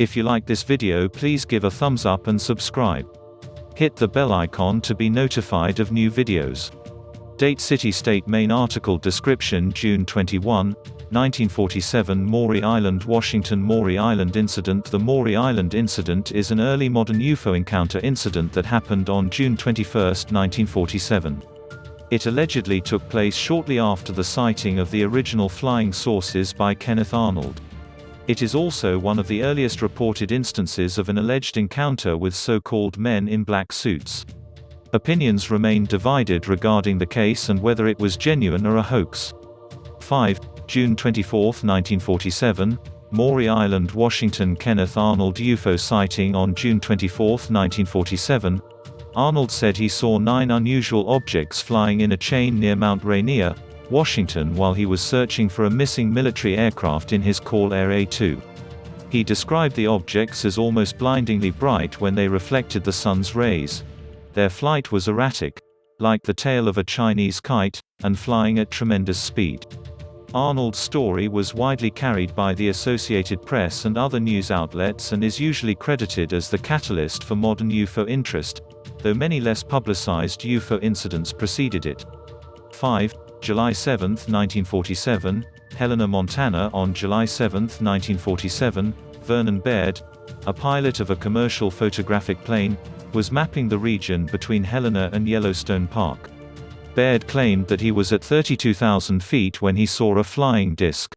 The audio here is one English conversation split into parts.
If you like this video, please give a thumbs up and subscribe. Hit the bell icon to be notified of new videos. Date City State main article description June 21, 1947 Maury Island, Washington. Maury Island incident. The Maury Island incident is an early modern UFO encounter incident that happened on June 21, 1947. It allegedly took place shortly after the sighting of the original flying saucers by Kenneth Arnold. It is also one of the earliest reported instances of an alleged encounter with so-called men in black suits. Opinions remain divided regarding the case and whether it was genuine or a hoax. 5. June 24, 1947, Maury Island, Washington. Kenneth Arnold UFO sighting. On June 24, 1947, Arnold said he saw 9 unusual objects flying in a chain near Mount Rainier, Washington, while he was searching for a missing military aircraft in his Corsair A2. He described the objects as almost blindingly bright when they reflected the sun's rays. Their flight was erratic, like the tail of a Chinese kite, and flying at tremendous speed. Arnold's story was widely carried by the Associated Press and other news outlets and is usually credited as the catalyst for modern UFO interest, though many less publicized UFO incidents preceded it. 5. July 7, 1947, Helena, Montana. On July 7, 1947, Vernon Baird, a pilot of a commercial photographic plane, was mapping the region between Helena and Yellowstone Park. Baird claimed that he was at 32,000 feet when he saw a flying disc.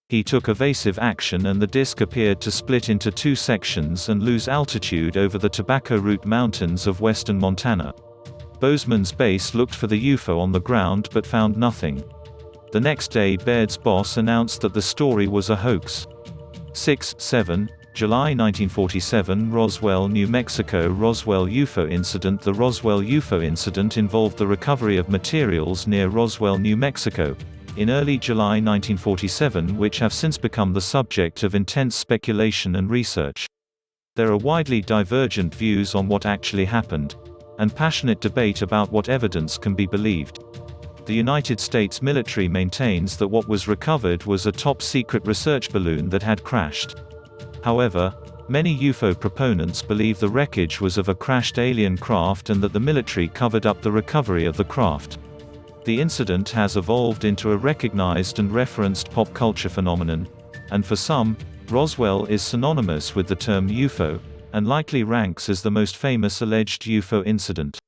He took evasive action and the disc appeared to split into 2 sections and lose altitude over the Tobacco Root Mountains of western Montana. Bozeman's base looked for the UFO on the ground but found nothing. The next day, Baird's boss announced that the story was a hoax. 7. July 1947, Roswell, New Mexico. Roswell UFO incident. The Roswell UFO incident involved the recovery of materials near Roswell, New Mexico, in early July 1947, which have since become the subject of intense speculation and research. There are widely divergent views on what actually happened, and passionate debate about what evidence can be believed. The United States military maintains that what was recovered was a top-secret research balloon that had crashed. However, many UFO proponents believe the wreckage was of a crashed alien craft and that the military covered up the recovery of the craft. The incident has evolved into a recognized and referenced pop culture phenomenon, and for some, Roswell is synonymous with the term UFO, and likely ranks as the most famous alleged UFO incident.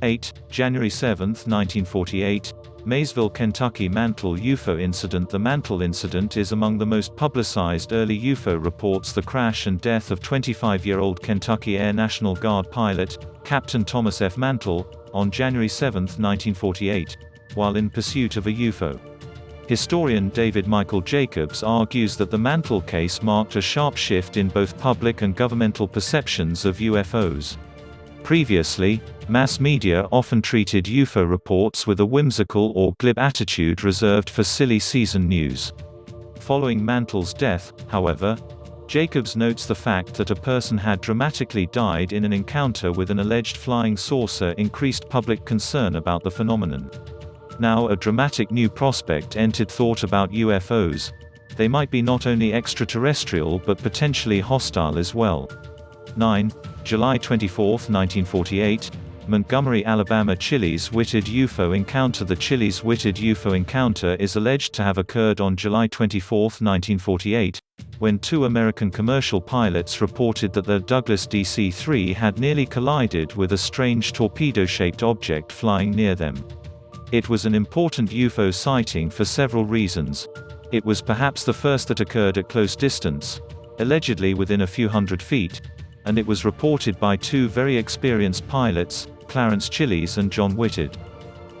8. January 7, 1948, Maysville, Kentucky. Mantle UFO incident. The Mantle incident is among the most publicized early UFO reports. The crash and death of 25-year-old Kentucky Air National Guard pilot, Captain Thomas F. Mantle, on January 7, 1948, while in pursuit of a UFO. Historian David Michael Jacobs argues that the Mantle case marked a sharp shift in both public and governmental perceptions of UFOs. Previously, mass media often treated UFO reports with a whimsical or glib attitude reserved for silly season news. Following Mantle's death, however, Jacobs notes the fact that a person had dramatically died in an encounter with an alleged flying saucer increased public concern about the phenomenon. Now a dramatic new prospect entered thought about UFOs. They might be not only extraterrestrial but potentially hostile as well. 9. July 24, 1948, Montgomery, Alabama. Chili's Whitted UFO encounter. The Chili's Whitted UFO encounter is alleged to have occurred on July 24, 1948, when 2 American commercial pilots reported that the Douglas DC-3 had nearly collided with a strange torpedo-shaped object flying near them. It was an important UFO sighting for several reasons. It was perhaps the first that occurred at close distance, allegedly within a few hundred feet, and it was reported by 2 very experienced pilots, Clarence Chili's and John Whitted.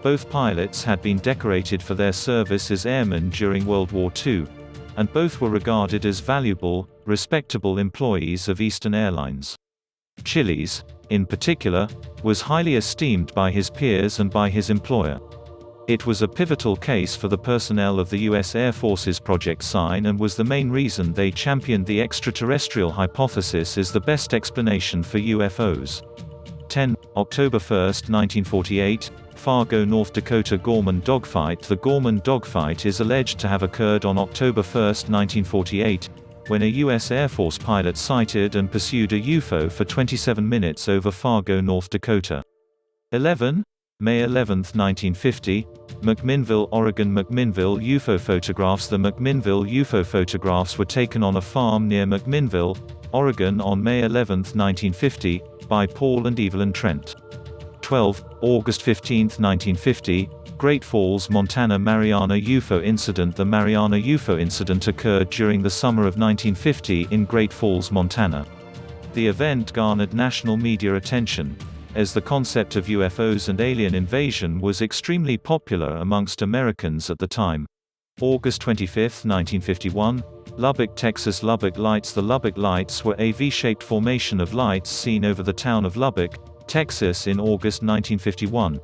Both pilots had been decorated for their service as airmen during World War II, and both were regarded as valuable, respectable employees of Eastern Airlines. Chili's, in particular, was highly esteemed by his peers and by his employer. It was a pivotal case for the personnel of the U.S. Air Force's Project Sign and was the main reason they championed the extraterrestrial hypothesis as the best explanation for UFOs. 10. October 1, 1948, Fargo, North Dakota. Gorman dogfight. The Gorman dogfight is alleged to have occurred on October 1, 1948, when a U.S. Air Force pilot sighted and pursued a UFO for 27 minutes over Fargo, North Dakota. 11. May 11, 1950, McMinnville, Oregon. McMinnville UFO photographs. The McMinnville UFO photographs were taken on a farm near McMinnville, Oregon on May 11, 1950, by Paul and Evelyn Trent. 12. August 15, 1950, Great Falls, Montana. Mariana UFO incident. The Mariana UFO incident occurred during the summer of 1950 in Great Falls, Montana. The event garnered national media attention, as the concept of UFOs and alien invasion was extremely popular amongst Americans at the time. August 25, 1951, Lubbock, Texas. Lubbock Lights. The Lubbock Lights were a V-shaped formation of lights seen over the town of Lubbock, Texas in August 1951.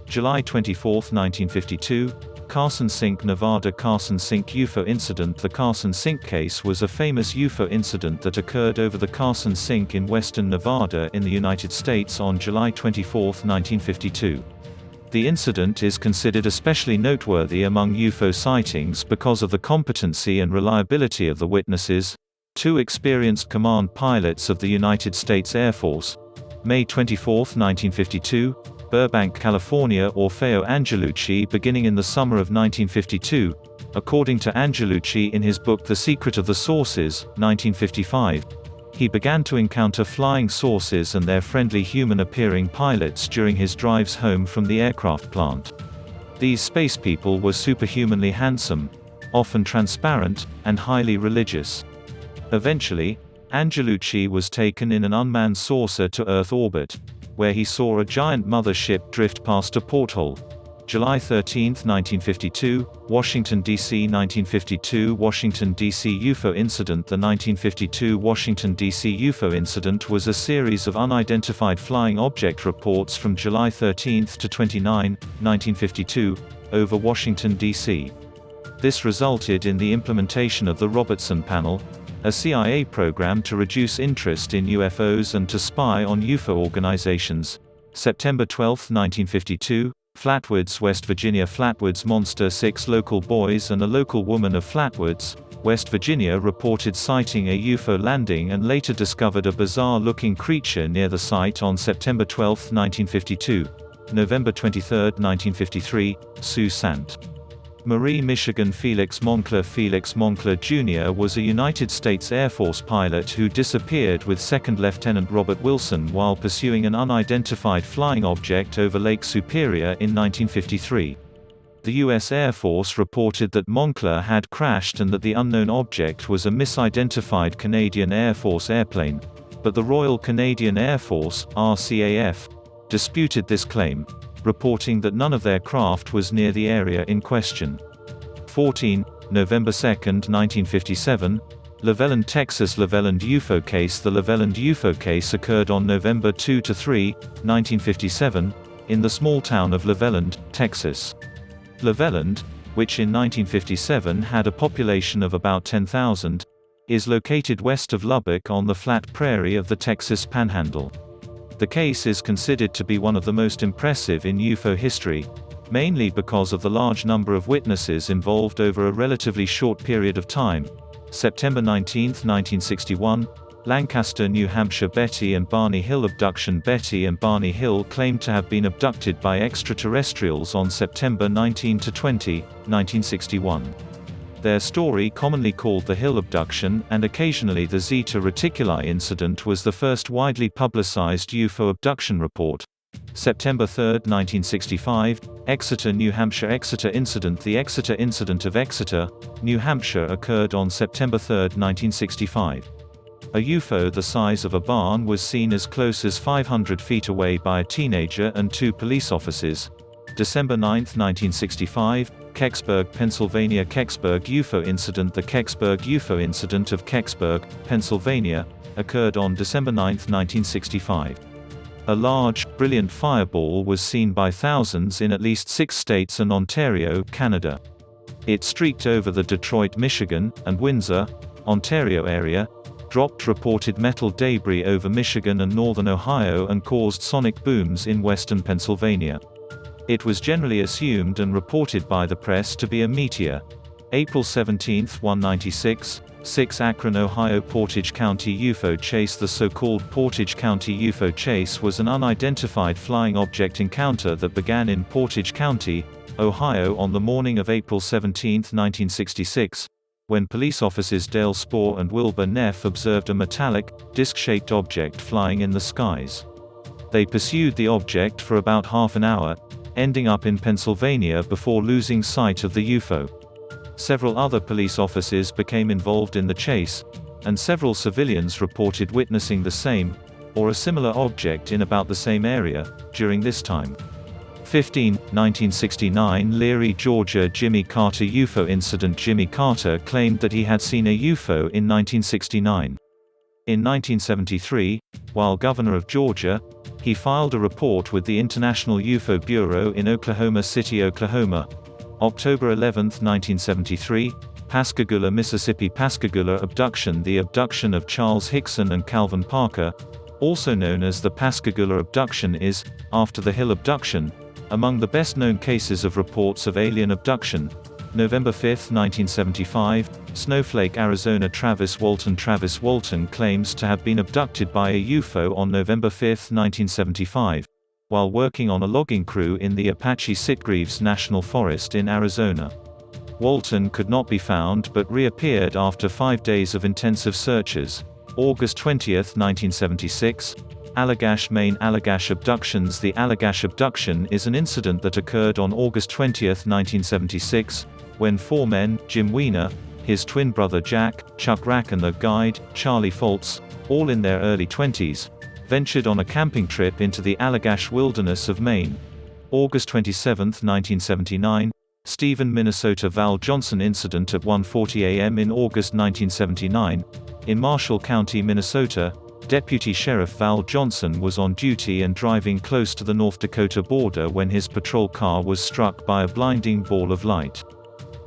July 24, 1952, Carson Sink, Nevada. Carson Sink UFO incident. The Carson Sink case was a famous UFO incident that occurred over the Carson Sink in western Nevada in the United States on July 24, 1952. The incident is considered especially noteworthy among UFO sightings because of the competency and reliability of the witnesses, two experienced command pilots of the United States Air Force. May 24, 1952, Burbank, California. Orfeo Angelucci. Beginning in the summer of 1952, according to Angelucci in his book The Secret of the Sources, 1955, he began to encounter flying saucers and their friendly human-appearing pilots during his drives home from the aircraft plant. These space people were superhumanly handsome, often transparent, and highly religious. Eventually, Angelucci was taken in an unmanned saucer to Earth orbit, where he saw a giant mothership drift past a porthole. July 13, 1952, Washington, D.C. 1952 Washington, D.C. UFO incident. The 1952 Washington, D.C. UFO incident was a series of unidentified flying object reports from July 13 to 29, 1952, over Washington, D.C. This resulted in the implementation of the Robertson Panel, a CIA program to reduce interest in UFOs and to spy on UFO organizations. September 12, 1952, Flatwoods, West Virginia. Flatwoods Monster. 6 local boys and a local woman of Flatwoods, West Virginia reported sighting a UFO landing and later discovered a bizarre-looking creature near the site on September 12, 1952. November 23, 1953, Sault Ste. Marie, Michigan. Felix Moncler. Felix Moncler Jr. was a United States Air Force pilot who disappeared with Second Lieutenant Robert Wilson while pursuing an unidentified flying object over Lake Superior in 1953. The U.S. Air Force reported that Moncler had crashed and that the unknown object was a misidentified Canadian Air Force airplane, but the Royal Canadian Air Force (RCAF) disputed this claim, reporting that none of their craft was near the area in question. 14. November 2, 1957, Levelland, Texas. Levelland UFO case. The Levelland UFO case occurred on November 2–3, 1957, in the small town of Levelland, Texas. Levelland, which in 1957 had a population of about 10,000, is located west of Lubbock on the flat prairie of the Texas Panhandle. The case is considered to be one of the most impressive in UFO history, mainly because of the large number of witnesses involved over a relatively short period of time. September 19, 1961, Lancaster, New Hampshire. Betty and Barney Hill abduction. Betty and Barney Hill claimed to have been abducted by extraterrestrials on September 19–20, 1961. Their story, commonly called the Hill abduction and occasionally the Zeta Reticuli incident, was the first widely publicized UFO abduction report. September 3, 1965, Exeter, New Hampshire. Exeter incident. The Exeter incident of Exeter, New Hampshire occurred on September 3, 1965. A UFO the size of a barn was seen as close as 500 feet away by a teenager and 2 police officers. December 9, 1965, Kecksburg, Pennsylvania. Kecksburg UFO incident. The Kecksburg UFO incident of Kecksburg, Pennsylvania, occurred on December 9, 1965. A large, brilliant fireball was seen by thousands in at least 6 states and Ontario, Canada. It streaked over the Detroit, Michigan, and Windsor, Ontario area, dropped reported metal debris over Michigan and northern Ohio and caused sonic booms in western Pennsylvania. It was generally assumed and reported by the press to be a meteor. April 17, 196, 6 Akron, Ohio. Portage County UFO chase. The so-called Portage County UFO chase was an unidentified flying object encounter that began in Portage County, Ohio on the morning of April 17, 1966, when police officers Dale Spoor and Wilbur Neff observed a metallic, disc-shaped object flying in the skies. They pursued the object for about half an hour, ending up in Pennsylvania before losing sight of the UFO. Several other police officers became involved in the chase, and several civilians reported witnessing the same, or a similar object in about the same area, during this time. 1969 Leary, Georgia. Jimmy Carter UFO incident. Jimmy Carter claimed that he had seen a UFO in 1969. In 1973, while governor of Georgia, he filed a report with the International UFO Bureau in Oklahoma City, Oklahoma. October 11, 1973, Pascagoula, Mississippi. Pascagoula abduction. The abduction of Charles Hickson and Calvin Parker, also known as the Pascagoula abduction, is, after the Hill abduction, among the best-known cases of reports of alien abduction. November 5, 1975, Snowflake, Arizona. Travis Walton. Travis Walton claims to have been abducted by a UFO on November 5, 1975. While working on a logging crew in the Apache Sitgreaves National Forest in Arizona. Walton could not be found but reappeared after 5 days of intensive searches. August 20, 1976, Allagash, Maine. Allagash abductions. The Allagash abduction is an incident that occurred on August 20, 1976, when 4 men, Jim Weiner, his twin brother Jack, Chuck Rack and the guide, Charlie Foltz, all in their early 20s, ventured on a camping trip into the Allagash wilderness of Maine. August 27, 1979, Stephen, Minnesota. Val Johnson incident at 1:40 a.m. in August 1979. In Marshall County, Minnesota, Deputy Sheriff Val Johnson was on duty and driving close to the North Dakota border when his patrol car was struck by a blinding ball of light.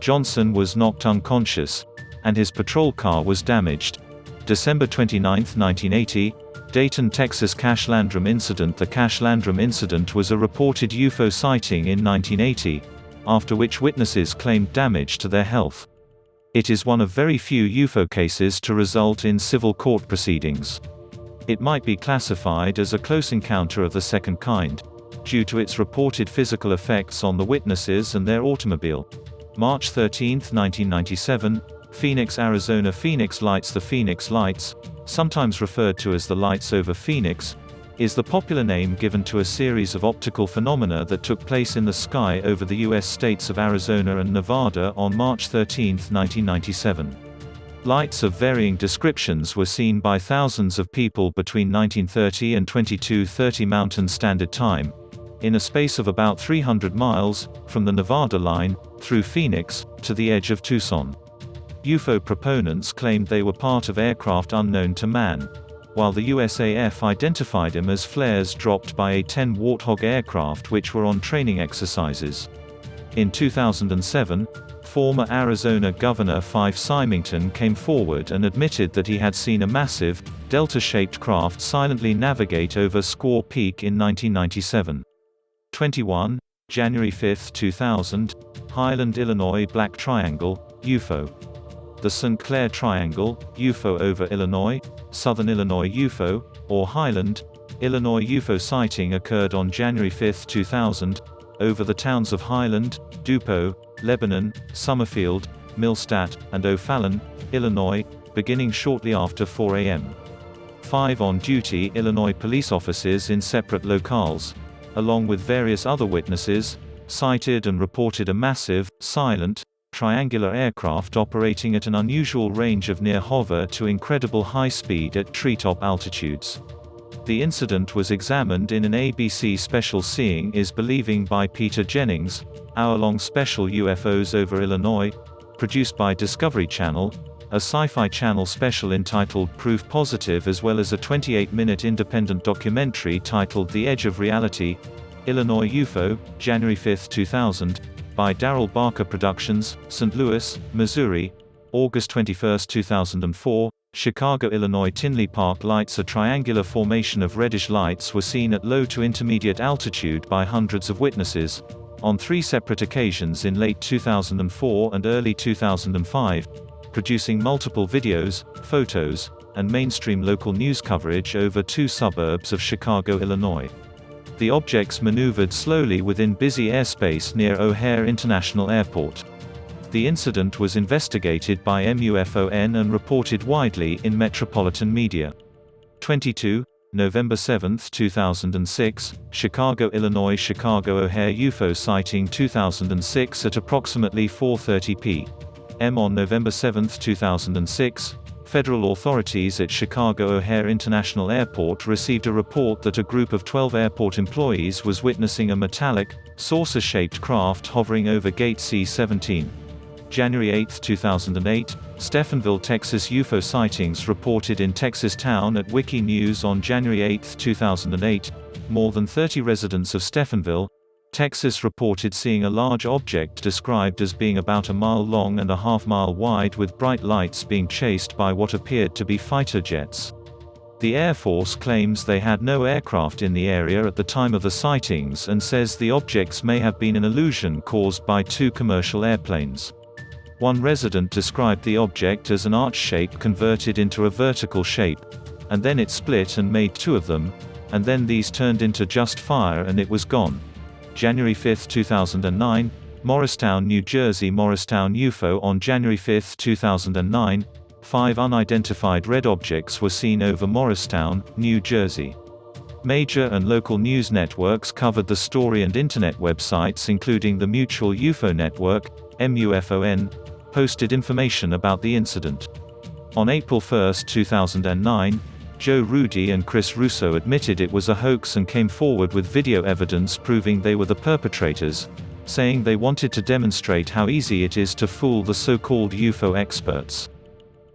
Johnson was knocked unconscious, and his patrol car was damaged. December 29, 1980, Dayton, Texas. Cash Landrum incident. The Cash Landrum incident was a reported UFO sighting in 1980, after which witnesses claimed damage to their health. It is one of very few UFO cases to result in civil court proceedings. It might be classified as a close encounter of the second kind, due to its reported physical effects on the witnesses and their automobile. March 13, 1997, Phoenix, Arizona. Phoenix Lights. The Phoenix Lights, sometimes referred to as the lights over Phoenix, is the popular name given to a series of optical phenomena that took place in the sky over the U.S. states of Arizona and Nevada on March 13, 1997. Lights of varying descriptions were seen by thousands of people between 1930 and 22:30 Mountain Standard Time, in a space of about 300 miles, from the Nevada line, through Phoenix, to the edge of Tucson. UFO proponents claimed they were part of aircraft unknown to man, while the USAF identified them as flares dropped by A-10 Warthog aircraft which were on training exercises. In 2007, former Arizona Governor Fife Symington came forward and admitted that he had seen a massive, delta-shaped craft silently navigate over Squaw Peak in 1997. 21. January 5, 2000, Highland, Illinois. Black Triangle, UFO. The St. Clair Triangle, UFO over Illinois, Southern Illinois UFO, or Highland, Illinois UFO sighting occurred on January 5, 2000, over the towns of Highland, Dupont, Lebanon, Summerfield, Millstadt, and O'Fallon, Illinois, beginning shortly after 4 a.m. 5 on-duty Illinois police officers in separate locales, along with various other witnesses, sighted and reported a massive, silent, triangular aircraft operating at an unusual range of near hover to incredible high speed at treetop altitudes. The incident was examined in an ABC Special Seeing is Believing by Peter Jennings, hour-long special UFOs over Illinois, produced by Discovery Channel, a Sci-Fi Channel special entitled Proof Positive, as well as a 28-minute independent documentary titled The Edge of Reality, Illinois UFO, January 5, 2000, by Darrell Barker Productions, St. Louis, Missouri, August 21, 2004, Chicago, Illinois. Tinley Park lights. A triangular formation of reddish lights were seen at low to intermediate altitude by hundreds of witnesses, on 3 separate occasions in late 2004 and early 2005, producing multiple videos, photos, and mainstream local news coverage over 2 suburbs of Chicago, Illinois. The objects maneuvered slowly within busy airspace near O'Hare International Airport. The incident was investigated by MUFON and reported widely in metropolitan media. 22, November 7, 2006, Chicago, Illinois. Chicago O'Hare UFO sighting 2006 at approximately 4:30 p.m. on November 7, 2006, federal authorities at Chicago O'Hare International Airport received a report that a group of 12 airport employees was witnessing a metallic, saucer-shaped craft hovering over Gate C-17. January 8, 2008, Stephenville, Texas. UFO sightings reported in Texas Town at Wiki News on January 8, 2008. More than 30 residents of Stephenville, Texas reported seeing a large object described as being about a mile long and a half-mile wide with bright lights being chased by what appeared to be fighter jets. The Air Force claims they had no aircraft in the area at the time of the sightings and says the objects may have been an illusion caused by 2 commercial airplanes. One resident described the object as an arch shape converted into a vertical shape, and then it split and made 2 of them, and then these turned into just fire and it was gone. January 5, 2009, Morristown, New Jersey. Morristown UFO on January 5, 2009, 5 unidentified red objects were seen over Morristown, New Jersey. Major and local news networks covered the story, and internet websites including the Mutual UFO Network, MUFON, posted information about the incident. On April 1, 2009, Joe Rudy and Chris Russo admitted it was a hoax and came forward with video evidence proving they were the perpetrators, saying they wanted to demonstrate how easy it is to fool the so-called UFO experts.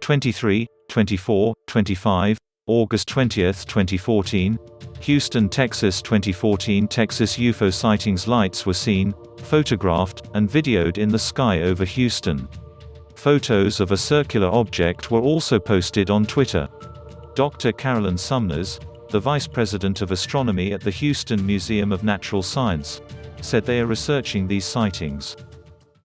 23, 24, 25, August 20, 2014, Houston, Texas. 2014 Texas UFO sightings. Lights were seen, photographed, and videoed in the sky over Houston. Photos of a circular object were also posted on Twitter. Dr. Carolyn Sumners, the vice president of astronomy at the Houston Museum of Natural Science, said they are researching these sightings.